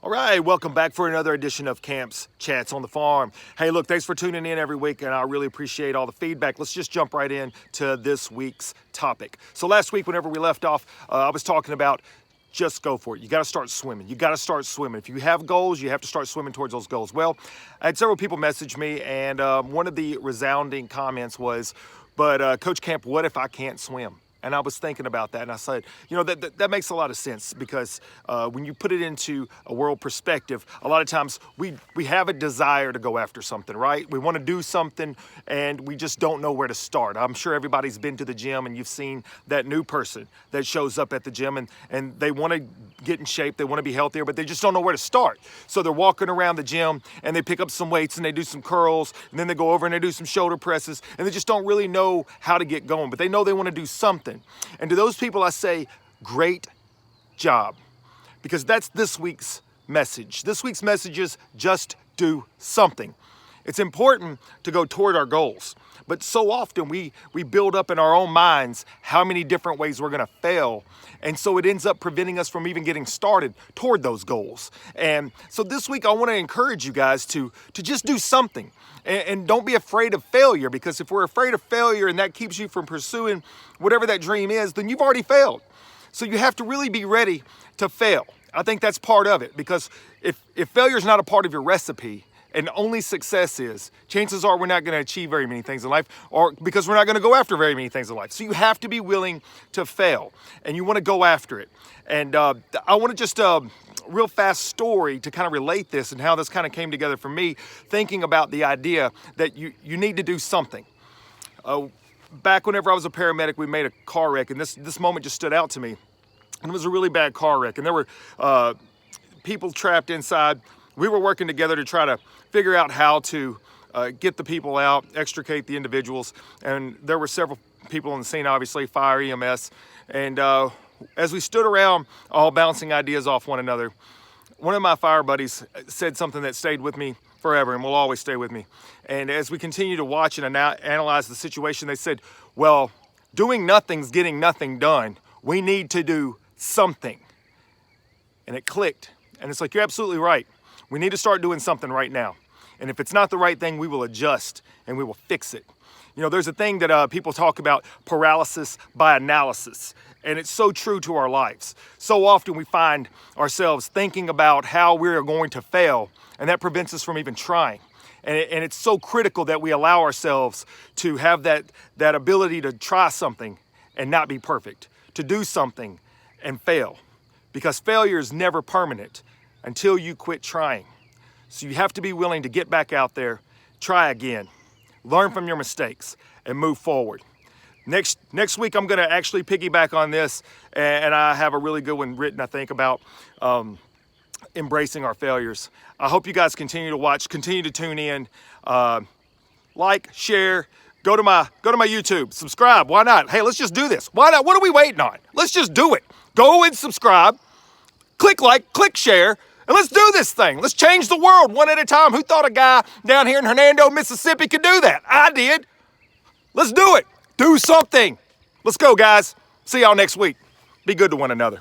All right, welcome back for another edition of Camp's Chats on the Farm. Hey, look, thanks for tuning in every week, and I really appreciate all the feedback. Let's just jump right in to this week's topic. So last week, whenever we left off, I was talking about just go for it. You got to start swimming. You got to start swimming. If you have goals, you have to start swimming towards those goals. Well, I had several people message me, and one of the resounding comments was, but Coach Camp, what if I can't swim? And I was thinking about that, and I said, you know, that makes a lot of sense because when you put it into a world perspective, a lot of times we have a desire to go after something, right? We want to do something, and we just don't know where to start. I'm sure everybody's been to the gym, and you've seen that new person that shows up at the gym, and they want to get in shape, they want to be healthier, but they just don't know where to start. So they're walking around the gym, and they pick up some weights, and they do some curls, and then they go over and they do some shoulder presses, and they just don't really know how to get going, but they know they want to do something. And to those people, I say, great job, because that's this week's message. This week's message is just do something. It's important to go toward our goals, but so often we build up in our own minds how many different ways we're going to fail, and so it ends up preventing us from even getting started toward those goals. And so this week, I want to encourage you guys to just do something. And don't be afraid of failure, because if we're afraid of failure and that keeps you from pursuing whatever that dream is, then you've already failed. So you have to really be ready to fail. I think that's part of it, because if failure is not a part of your recipe and only success is, chances are we're not going to achieve very many things in life, or because we're not going to go after very many things in life. So you have to be willing to fail, and you want to go after it. And I want to just real fast story to kind of relate this and how this kind of came together for me, thinking about the idea that you need to do something. Back whenever I was a paramedic, we made a car wreck, and this moment just stood out to me. And it was a really bad car wreck, and there were people trapped inside. We were working together to try to figure out how to get the people out, extricate the individuals, and there were several people on the scene, obviously, fire, EMS, and as we stood around all bouncing ideas off one another, one of my fire buddies said something that stayed with me forever and will always stay with me. And as we continue to watch and analyze the situation, they said, well, doing nothing's getting nothing done. We need to do something. And it clicked. And it's like, you're absolutely right. We need to start doing something right now. And if it's not the right thing, we will adjust and we will fix it. You know, there's a thing that people talk about, paralysis by analysis. And it's so true to our lives. So often we find ourselves thinking about how we're going to fail, and that prevents us from even trying. And it's so critical that we allow ourselves to have that ability to try something and not be perfect, to do something and fail. Because failure is never permanent until you quit trying. So you have to be willing to get back out there, try again, learn from your mistakes, and move forward. Next week, I'm going to actually piggyback on this, and I have a really good one written, I think, about embracing our failures. I hope you guys continue to watch, continue to tune in, like, share, go to my YouTube, subscribe. Why not? Hey, let's just do this. Why not? What are we waiting on? Let's just do it. Go and subscribe, click like, click share, and let's do this thing. Let's change the world one at a time. Who thought a guy down here in Hernando, Mississippi could do that? I did. Let's do it. Do something. Let's go, guys. See y'all next week. Be good to one another.